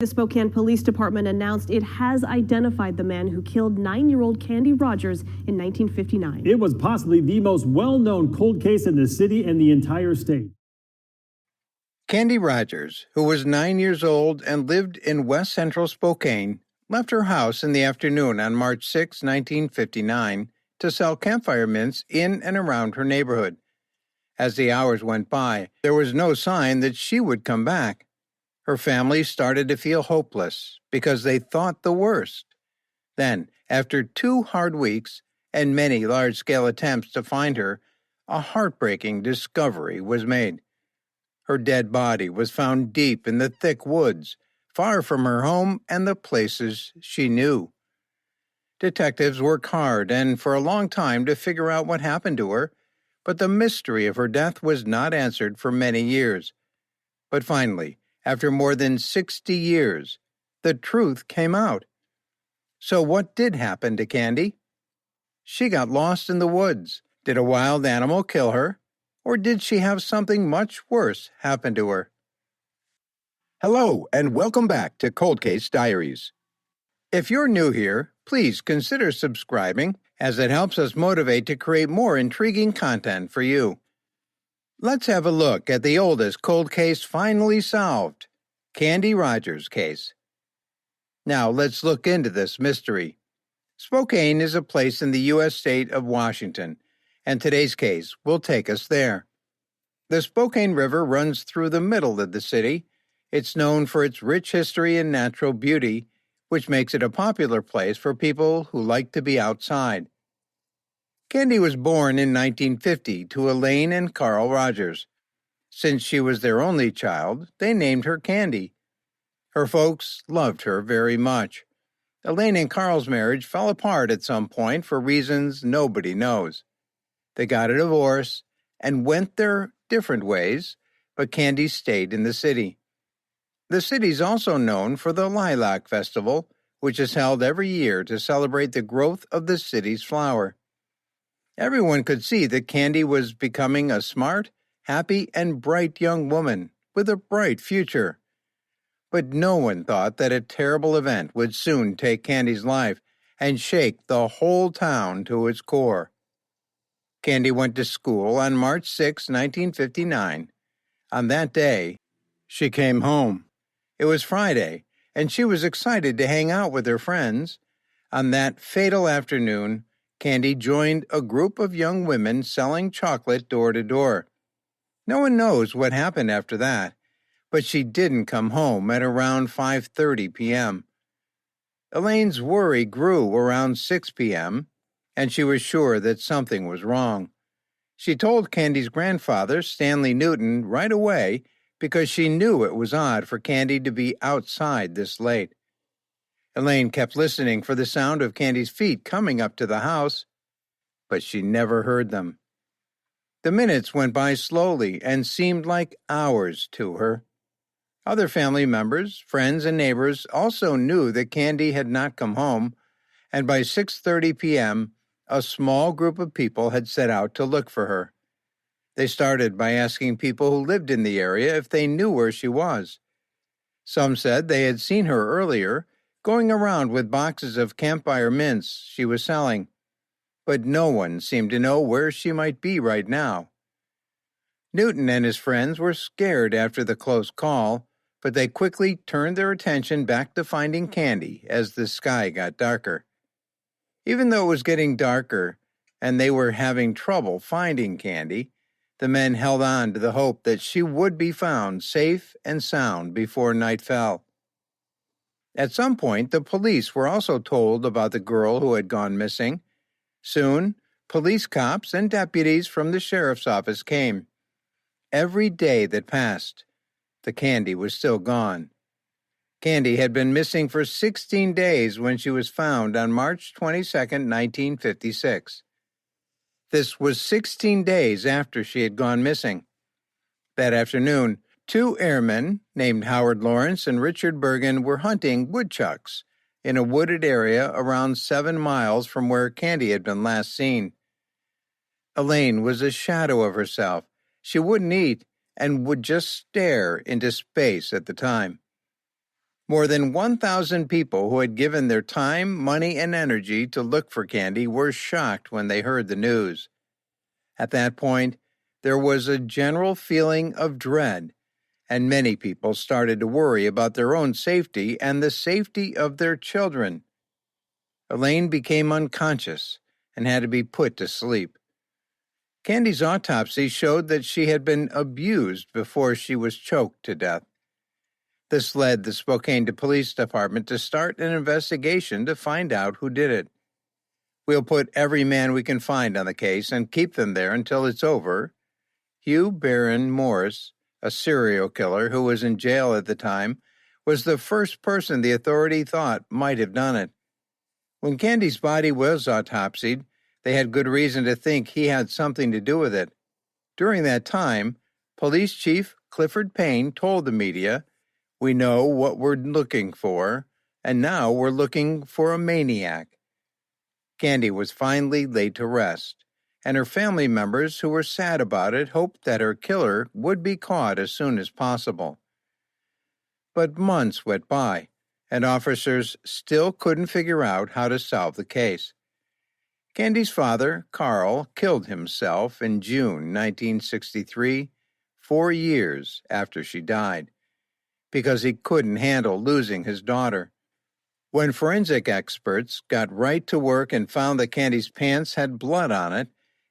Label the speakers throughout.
Speaker 1: The Spokane Police Department announced it has identified the man who killed 9-year-old Candy Rogers in 1959.
Speaker 2: It was possibly the most well-known cold case in the city and the entire state.
Speaker 3: Candy Rogers, who was 9 years old and lived in west central Spokane, left her house in the afternoon on March 6, 1959, to sell campfire mints in and around her neighborhood. As the hours went by, there was no sign that she would come back. Her family started to feel hopeless because they thought the worst. Then, after 2 hard weeks and many large-scale attempts to find her, a heartbreaking discovery was made. Her dead body was found deep in the thick woods, far from her home and the places she knew. Detectives worked hard and for a long time to figure out what happened to her, but the mystery of her death was not answered for many years. But finally, after more than 60 years, the truth came out. So what did happen to Candy? She got lost in the woods. Did a wild animal kill her? Or did she have something much worse happen to her? Hello, and welcome back to Cold Case Diaries. If you're new here, please consider subscribing, as it helps us motivate to create more intriguing content for you. Let's have a look at the oldest cold case finally solved, Candy Rogers case. Now let's look into this mystery. Spokane is a place in the U.S. state of Washington, and today's case will take us there. The Spokane River runs through the middle of the city. It's known for its rich history and natural beauty, which makes it a popular place for people who like to be outside. Candy was born in 1950 to Elaine and Carl Rogers. Since she was their only child, they named her Candy. Her folks loved her very much. Elaine and Carl's marriage fell apart at some point for reasons nobody knows. They got a divorce and went their different ways, but Candy stayed in the city. The city's also known for the Lilac Festival, which is held every year to celebrate the growth of the city's flower. Everyone could see that Candy was becoming a smart, happy, and bright young woman with a bright future. But no one thought that a terrible event would soon take Candy's life and shake the whole town to its core. Candy went to school on March 6, 1959. On that day, she came home. It was Friday, and she was excited to hang out with her friends. On that fatal afternoon, Candy joined a group of young women selling chocolate door to door. No one knows what happened after that, but she didn't come home at around 5:30 p.m. Elaine's worry grew around 6 p.m., and she was sure that something was wrong. She told Candy's grandfather, Stanley Newton, right away because she knew it was odd for Candy to be outside this late. Elaine kept listening for the sound of Candy's feet coming up to the house, but she never heard them. The minutes went by slowly and seemed like hours to her. Other family members, friends, and neighbors also knew that Candy had not come home, and by 6:30 p.m., a small group of people had set out to look for her. They started by asking people who lived in the area if they knew where she was. Some said they had seen her earlier, going around with boxes of campfire mints she was selling, but no one seemed to know where she might be right now. Newton and his friends were scared after the close call, but they quickly turned their attention back to finding Candy as the sky got darker. Even though it was getting darker and they were having trouble finding Candy, the men held on to the hope that she would be found safe and sound before night fell. At some point, the police were also told about the girl who had gone missing. Soon, police cops and deputies from the sheriff's office came. Every day that passed, the Candy was still gone. Candy had been missing for 16 days when she was found on March 22, 1956. This was 16 days after she had gone missing. That afternoon, 2 airmen named Howard Lawrence and Richard Bergen were hunting woodchucks in a wooded area around 7 miles from where Candy had been last seen. Elaine was a shadow of herself. She wouldn't eat and would just stare into space at the time. More than 1,000 people who had given their time, money, and energy to look for Candy were shocked when they heard the news. At that point, there was a general feeling of dread, and many people started to worry about their own safety and the safety of their children. Elaine became unconscious and had to be put to sleep. Candy's autopsy showed that she had been abused before she was choked to death. This led the Spokane Police Department to start an investigation to find out who did it. We'll put every man we can find on the case and keep them there until it's over. Hugh Barron Morse, a serial killer who was in jail at the time, was the first person the authority thought might have done it. When Candy's body was autopsied, they had good reason to think he had something to do with it. During that time, Police Chief Clifford Payne told the media, "We know what we're looking for, and now we're looking for a maniac." Candy was finally laid to rest, and her family members who were sad about it hoped that her killer would be caught as soon as possible. But months went by, and officers still couldn't figure out how to solve the case. Candy's father, Carl, killed himself in June 1963, 4 years after she died, because he couldn't handle losing his daughter. When forensic experts got right to work and found that Candy's pants had blood on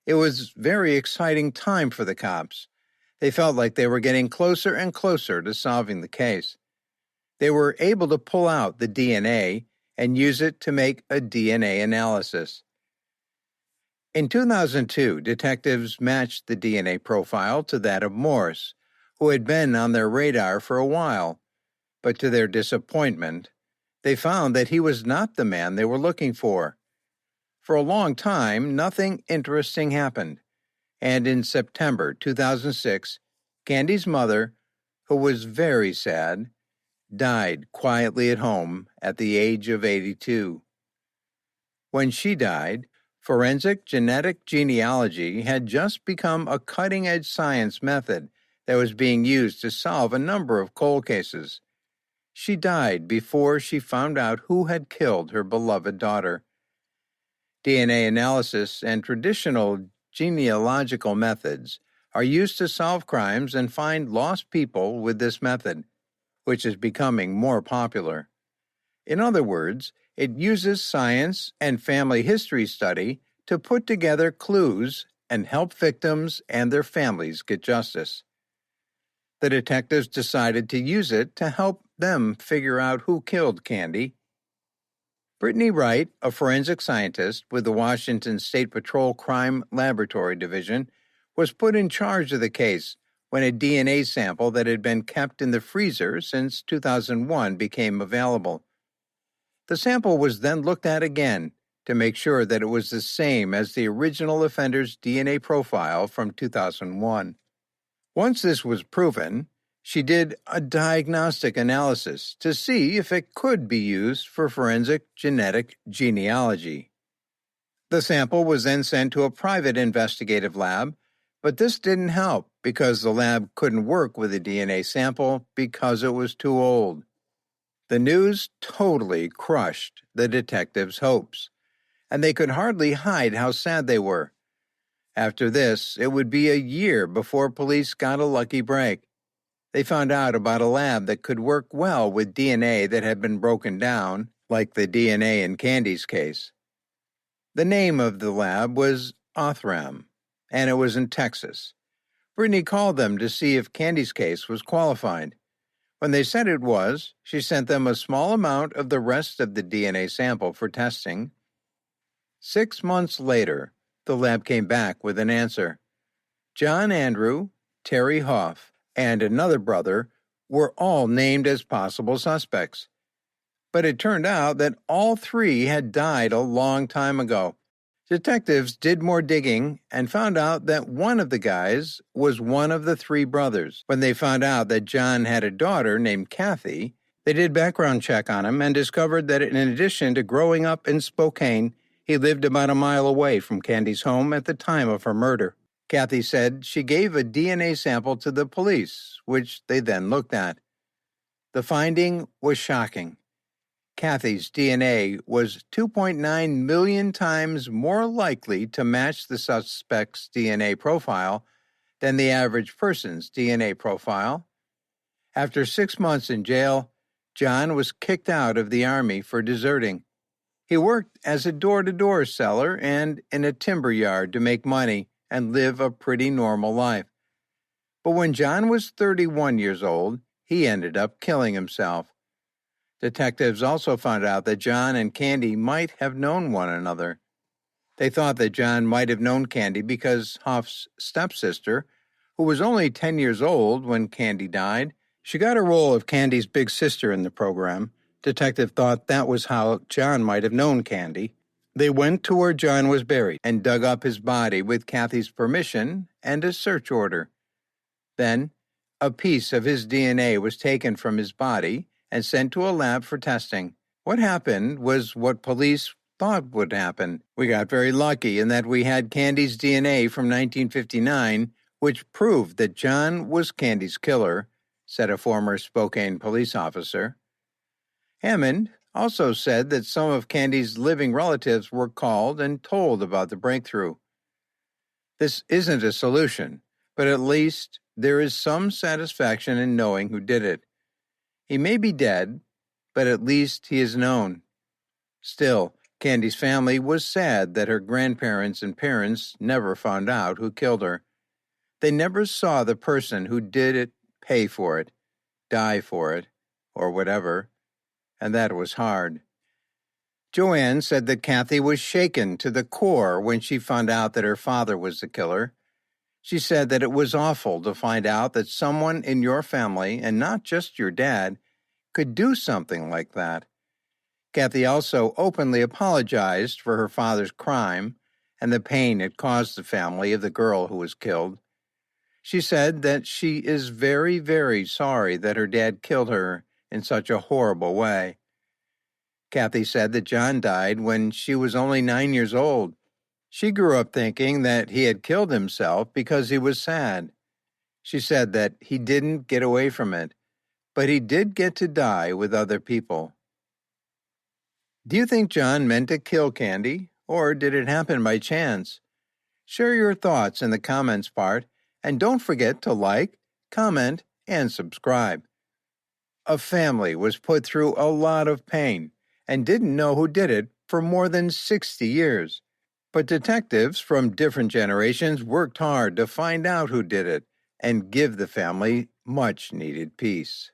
Speaker 3: it was a very exciting time for the cops. They felt like they were getting closer and closer to solving the case. They were able to pull out the DNA and use it to make a DNA analysis. In 2002, detectives matched the DNA profile to that of Morse, who had been on their radar for a while. But to their disappointment, they found that he was not the man they were looking for. For a long time, nothing interesting happened, and in September 2006, Candy's mother, who was very sad, died quietly at home at the age of 82. When she died, forensic genetic genealogy had just become a cutting-edge science method that was being used to solve a number of cold cases. She died before she found out who had killed her beloved daughter. DNA analysis and traditional genealogical methods are used to solve crimes and find lost people with this method, which is becoming more popular. In other words, it uses science and family history study to put together clues and help victims and their families get justice. The detectives decided to use it to help them figure out who killed Candy. Brittany Wright, a forensic scientist with the Washington State Patrol Crime Laboratory Division, was put in charge of the case when a DNA sample that had been kept in the freezer since 2001 became available. The sample was then looked at again to make sure that it was the same as the original offender's DNA profile from 2001. Once this was proven, she did a diagnostic analysis to see if it could be used for forensic genetic genealogy. The sample was then sent to a private investigative lab, but this didn't help because the lab couldn't work with a DNA sample because it was too old. The news totally crushed the detectives' hopes, and they could hardly hide how sad they were. After this, it would be a year before police got a lucky break. They found out about a lab that could work well with DNA that had been broken down, like the DNA in Candy's case. The name of the lab was Othram, and it was in Texas. Brittany called them to see if Candy's case was qualified. When they said it was, she sent them a small amount of the rest of the DNA sample for testing. 6 months later, the lab came back with an answer. John Andrew, Reigh Hoff, and another brother were all named as possible suspects. But it turned out that all three had died a long time ago. Detectives did more digging and found out that one of the guys was one of the three brothers. When they found out that John had a daughter named Kathy, they did background check on him and discovered that in addition to growing up in Spokane, he lived about a mile away from Candy's home at the time of her murder. Kathy said she gave a DNA sample to the police, which they then looked at. The finding was shocking. Kathy's DNA was 2.9 million times more likely to match the suspect's DNA profile than the average person's DNA profile. After 6 months in jail, John was kicked out of the Army for deserting. He worked as a door-to-door seller and in a timber yard to make money and live a pretty normal life. But when John was 31 years old, he ended up killing himself. Detectives also found out that John and Candy might have known one another. They thought that John might have known Candy because Hoff's stepsister, who was only 10 years old when Candy died, she got a role of Candy's big sister in the program. Detective thought that was how John might have known Candy. They went to where John was buried and dug up his body with Kathy's permission and a search order. Then, a piece of his DNA was taken from his body and sent to a lab for testing. What happened was what police thought would happen. We got very lucky in that we had Candy's DNA from 1959, which proved that John was Candy's killer, said a former Spokane police officer. Hammond also said that some of Candy's living relatives were called and told about the breakthrough. This isn't a solution, but at least there is some satisfaction in knowing who did it. He may be dead, but at least he is known. Still, Candy's family was sad that her grandparents and parents never found out who killed her. They never saw the person who did it pay for it, die for it, or whatever, and that was hard. Joanne said that Kathy was shaken to the core when she found out that her father was the killer. She said that it was awful to find out that someone in your family, and not just your dad, could do something like that. Kathy also openly apologized for her father's crime and the pain it caused the family of the girl who was killed. She said that she is very, very sorry that her dad killed her in such a horrible way. Kathy said that John died when she was only 9 years old. She grew up thinking that he had killed himself because he was sad. She said that he didn't get away from it, but he did get to die with other people. Do you think John meant to kill Candy, or did it happen by chance? Share your thoughts in the comments part, and don't forget to like, comment, and subscribe. A family was put through a lot of pain and didn't know who did it for more than 60 years. But detectives from different generations worked hard to find out who did it and give the family much-needed peace.